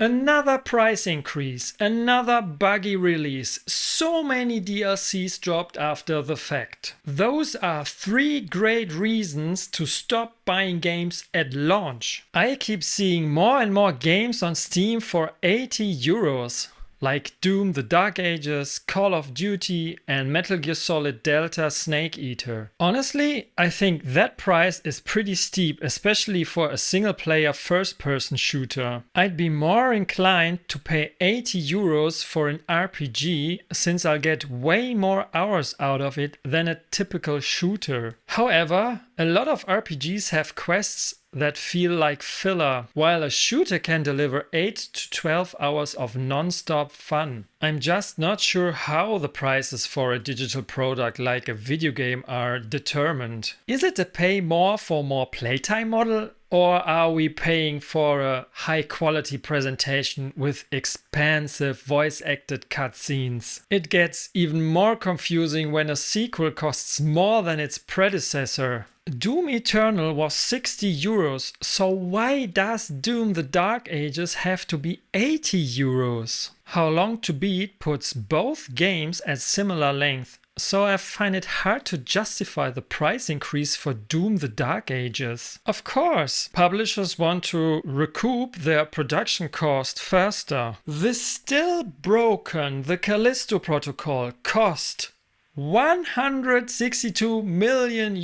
Another price increase, another buggy release, so many DLCs dropped after the fact. Those are 3 great reasons to stop buying games at launch. I keep seeing more and more games on Steam for 80 euros. Like Doom the Dark Ages, Call of Duty and Metal Gear Solid Delta Snake Eater. Honestly, I think that price is pretty steep, especially for a single player first person shooter. I'd be more inclined to pay 80 euros for an RPG since I'll get way more hours out of it than a typical shooter. However, a lot of RPGs have quests that feel like filler, while a shooter can deliver 8 to 12 hours of non-stop fun. I'm just not sure how the prices for a digital product like a video game are determined. Is it a pay more for more playtime model? Or are we paying for a high quality presentation with expansive voice acted cutscenes? It gets even more confusing when a sequel costs more than its predecessor. Doom Eternal was 60 euros, so why does Doom the Dark Ages have to be 80 euros? How Long to Beat puts both games at similar length, so I find it hard to justify the price increase for Doom the Dark Ages. Of course, publishers want to recoup their production cost faster. The still broken The Callisto Protocol cost $162 million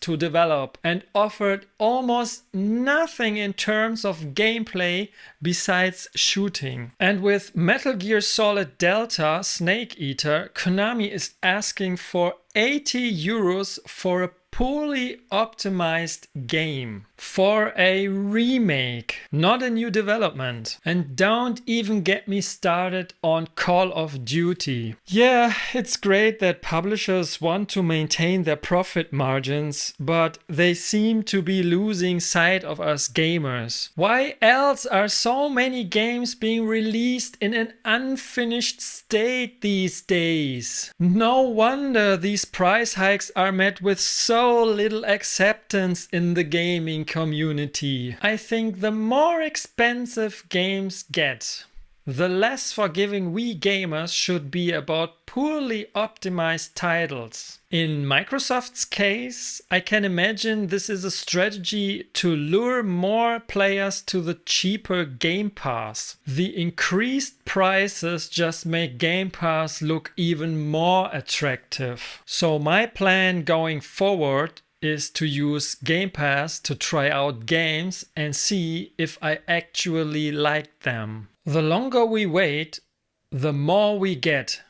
to develop and offered almost nothing in terms of gameplay besides shooting. And with Metal Gear Solid Delta Snake Eater, Konami is asking for 80 euros for a poorly optimized game. For a remake, not a new development. And don't even get me started on Call of Duty. Yeah, it's great that publishers want to maintain their profit margins, but they seem to be losing sight of us gamers. Why else are so many games being released in an unfinished state these days? No wonder these price hikes are met with so little acceptance in the gaming community. I think the more expensive games get, the less forgiving we gamers should be about poorly optimized titles. In Microsoft's case, I can imagine this is a strategy to lure more players to the cheaper Game Pass. The increased prices just make Game Pass look even more attractive. So my plan going forward is to use Game Pass to try out games and see if I actually like them. The longer we wait, the more we get.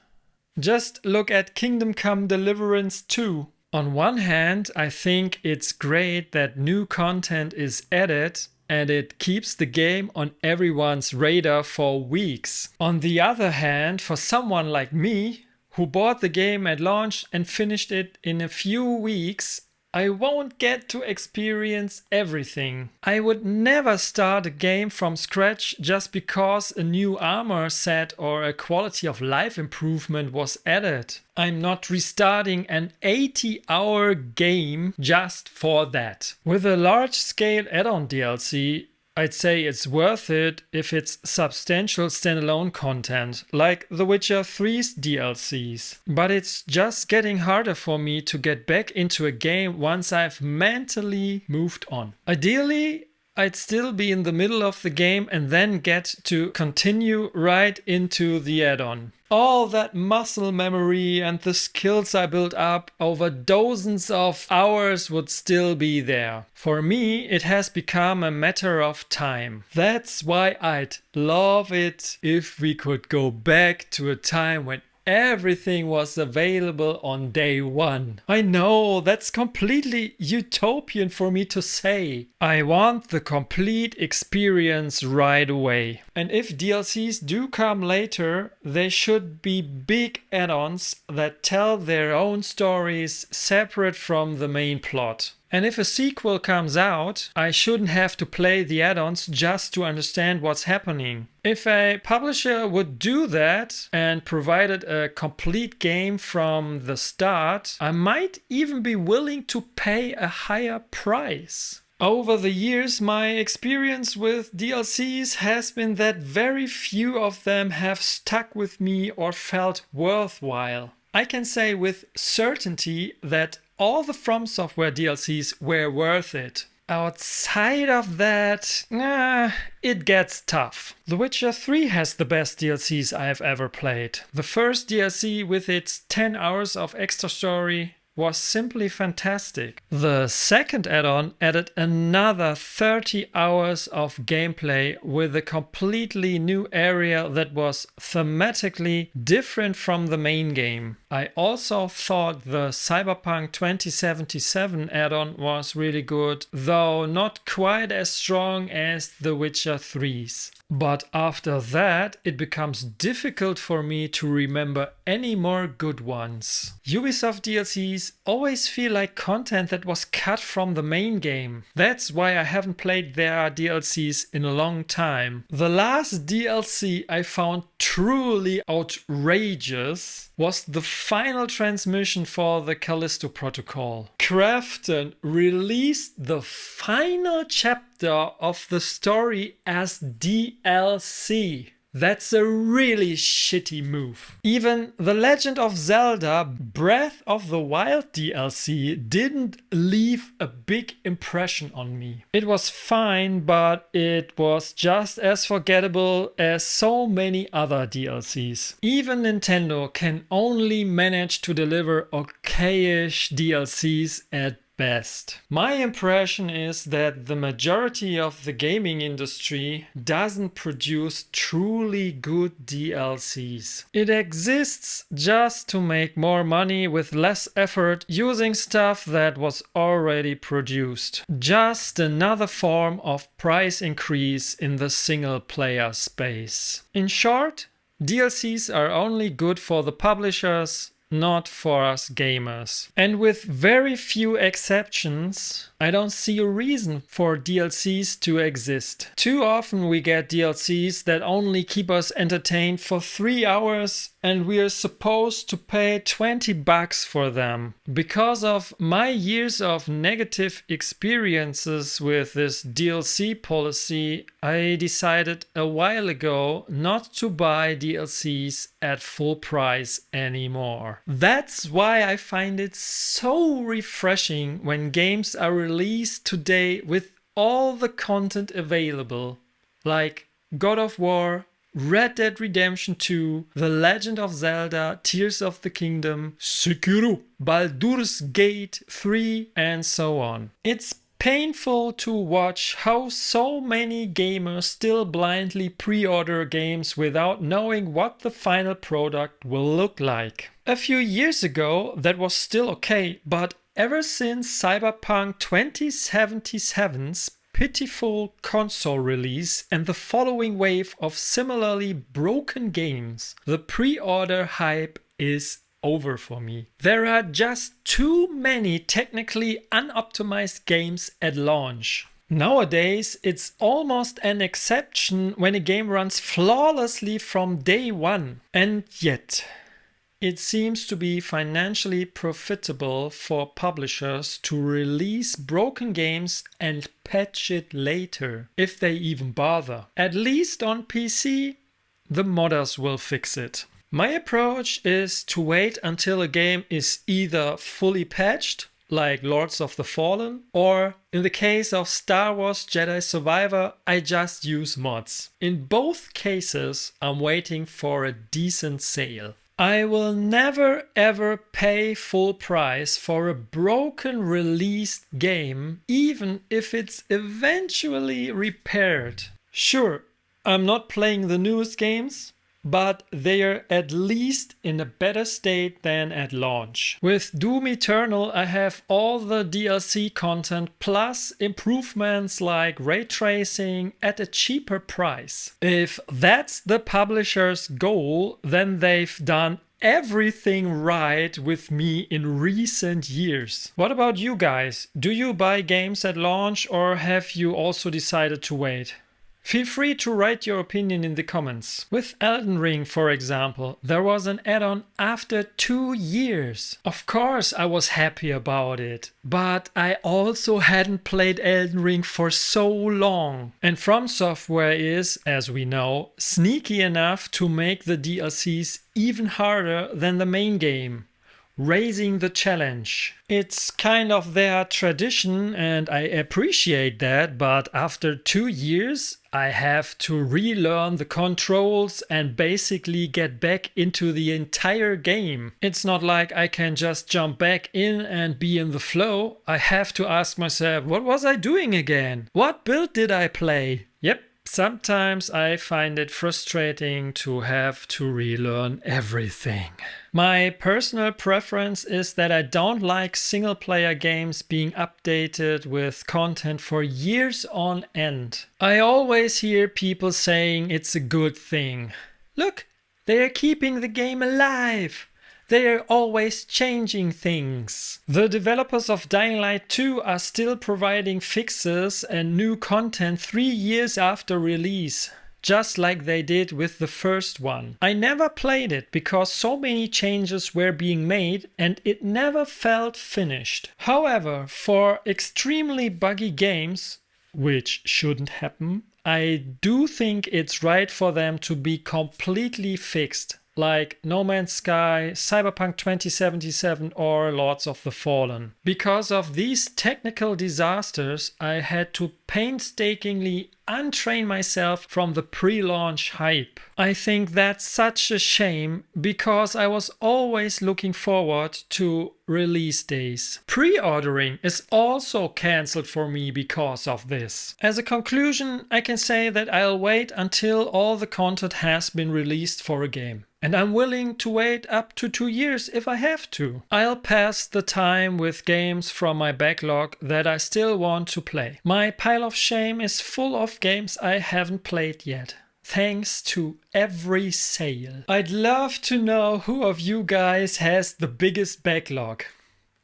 Just look at Kingdom Come Deliverance 2. On one hand, I think it's great that new content is added and it keeps the game on everyone's radar for weeks. On the other hand, for someone like me, who bought the game at launch and finished it in a few weeks, I won't get to experience everything. I would never start a game from scratch just because a new armor set or a quality of life improvement was added. I'm not restarting an 80-hour game just for that. With a large-scale add-on DLC, I'd say it's worth it if it's substantial standalone content, like The Witcher 3's DLCs. But it's just getting harder for me to get back into a game once I've mentally moved on. Ideally, I'd still be in the middle of the game and then get to continue right into the add-on. All that muscle memory and the skills I built up over dozens of hours would still be there. For me, it has become a matter of time. That's why I'd love it if we could go back to a time when everything was available on day one. I know that's completely utopian for me to say. I want the complete experience right away. And if DLCs do come later, they should be big add-ons that tell their own stories separate from the main plot. And if a sequel comes out, I shouldn't have to play the add-ons just to understand what's happening. If a publisher would do that and provided a complete game from the start, I might even be willing to pay a higher price. Over the years, my experience with DLCs has been that very few of them have stuck with me or felt worthwhile. I can say with certainty that all the From Software DLCs were worth it. Outside of that, it gets tough. The Witcher 3 has the best DLCs I have ever played. The first DLC with its 10 hours of extra story was simply fantastic. The second add-on added another 30 hours of gameplay with a completely new area that was thematically different from the main game. I also thought the Cyberpunk 2077 add-on was really good, though not quite as strong as The Witcher 3's. But after that, it becomes difficult for me to remember any more good ones. Ubisoft DLCs always feel like content that was cut from the main game. That's why I haven't played their DLCs in a long time. The last DLC I found truly outrageous was the final transmission for the Callisto Protocol. Krafton released the final chapter of the story as DLC. That's a really shitty move. Even The Legend of Zelda Breath of the Wild DLC didn't leave a big impression on me. It was fine, but it was just as forgettable as so many other DLCs. Even Nintendo can only manage to deliver okayish DLCs at best. My impression is that the majority of the gaming industry doesn't produce truly good DLCs. It exists just to make more money with less effort using stuff that was already produced. Just another form of price increase in the single player space. In short, DLCs are only good for the publishers, not for us gamers. And with very few exceptions, I don't see a reason for DLCs to exist. Too often we get DLCs that only keep us entertained for 3 hours and we are supposed to pay $20 for them. Because of my years of negative experiences with this DLC policy, I decided a while ago not to buy DLCs at full price anymore. That's why I find it so refreshing when games are released today with all the content available, like God of War, Red Dead Redemption 2, The Legend of Zelda, Tears of the Kingdom, Sekiro, Baldur's Gate 3, and so on. It's painful to watch how so many gamers still blindly pre-order games without knowing what the final product will look like. A few years ago that was still okay, but ever since Cyberpunk 2077's pitiful console release and the following wave of similarly broken games, the pre-order hype is over for me. There are just too many technically unoptimized games at launch. Nowadays, it's almost an exception when a game runs flawlessly from day one. And yet, it seems to be financially profitable for publishers to release broken games and patch it later, if they even bother. At least on PC, the modders will fix it. My approach is to wait until a game is either fully patched, like Lords of the Fallen, or in the case of Star Wars Jedi Survivor, I just use mods. In both cases, I'm waiting for a decent sale. I will never ever pay full price for a broken released game, even if it's eventually repaired. Sure, I'm not playing the newest games, but they're at least in a better state than at launch. With Doom Eternal, I have all the DLC content plus improvements like ray tracing at a cheaper price. If that's the publisher's goal, then they've done everything right with me in recent years. What about you guys? Do you buy games at launch or have you also decided to wait? Feel free to write your opinion in the comments. With Elden Ring, for example, there was an add-on after 2 years. Of course I was happy about it, but I also hadn't played Elden Ring for so long. And From Software is, as we know, sneaky enough to make the DLCs even harder than the main game, raising the challenge. It's kind of their tradition and I appreciate that, but after 2 years I have to relearn the controls and basically get back into the entire game. It's not like I can just jump back in and be in the flow. I have to ask myself, what was I doing again? What build did I play? Yep. Sometimes I find it frustrating to have to relearn everything. My personal preference is that I don't like single-player games being updated with content for years on end. I always hear people saying it's a good thing. Look, they are keeping the game alive. They are always changing things. The developers of Dying Light 2 are still providing fixes and new content 3 years after release, just like they did with the first one. I never played it because so many changes were being made and it never felt finished. However, for extremely buggy games, which shouldn't happen, I do think it's right for them to be completely fixed, like No Man's Sky, Cyberpunk 2077 or Lords of the Fallen. Because of these technical disasters, I had to painstakingly untrain myself from the pre-launch hype. I think that's such a shame because I was always looking forward to release days. Pre-ordering is also cancelled for me because of this. As a conclusion, I can say that I'll wait until all the content has been released for a game. And I'm willing to wait up to 2 years if I have to. I'll pass the time with games from my backlog that I still want to play. My pile of shame is full of games I haven't played yet, thanks to every sale. I'd love to know who of you guys has the biggest backlog.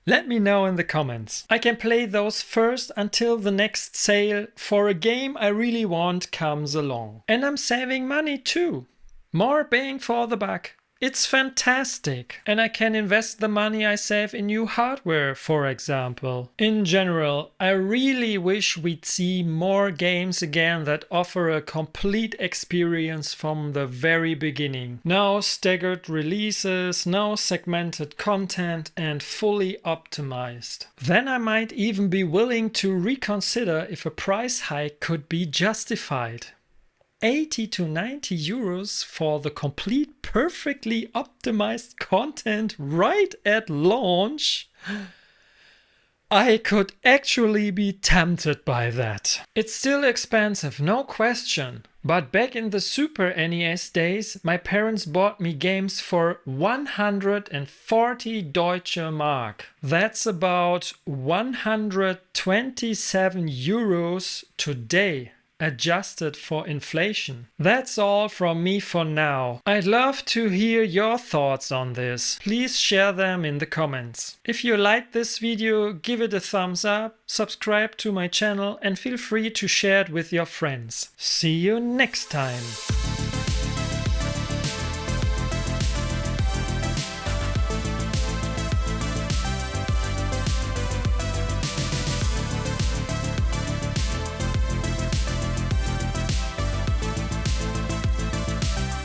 Let me know in the comments. I can play those first until the next sale for a game I really want comes along. And I'm saving money too. More bang for the buck. It's fantastic. And I can invest the money I save in new hardware, for example. In general, I really wish we'd see more games again that offer a complete experience from the very beginning. No staggered releases, no segmented content, and fully optimized. Then I might even be willing to reconsider if a price hike could be justified. 80 to 90 euros for the complete perfectly optimized content right at launch? I could actually be tempted by that. It's still expensive, no question. But back in the Super NES days, my parents bought me games for 140 Deutsche Mark. That's about 127 euros today, adjusted for inflation. That's all from me for now. I'd love to hear your thoughts on this. Please share them in the comments. If you liked this video, give it a thumbs up, subscribe to my channel and feel free to share it with your friends. See you next time.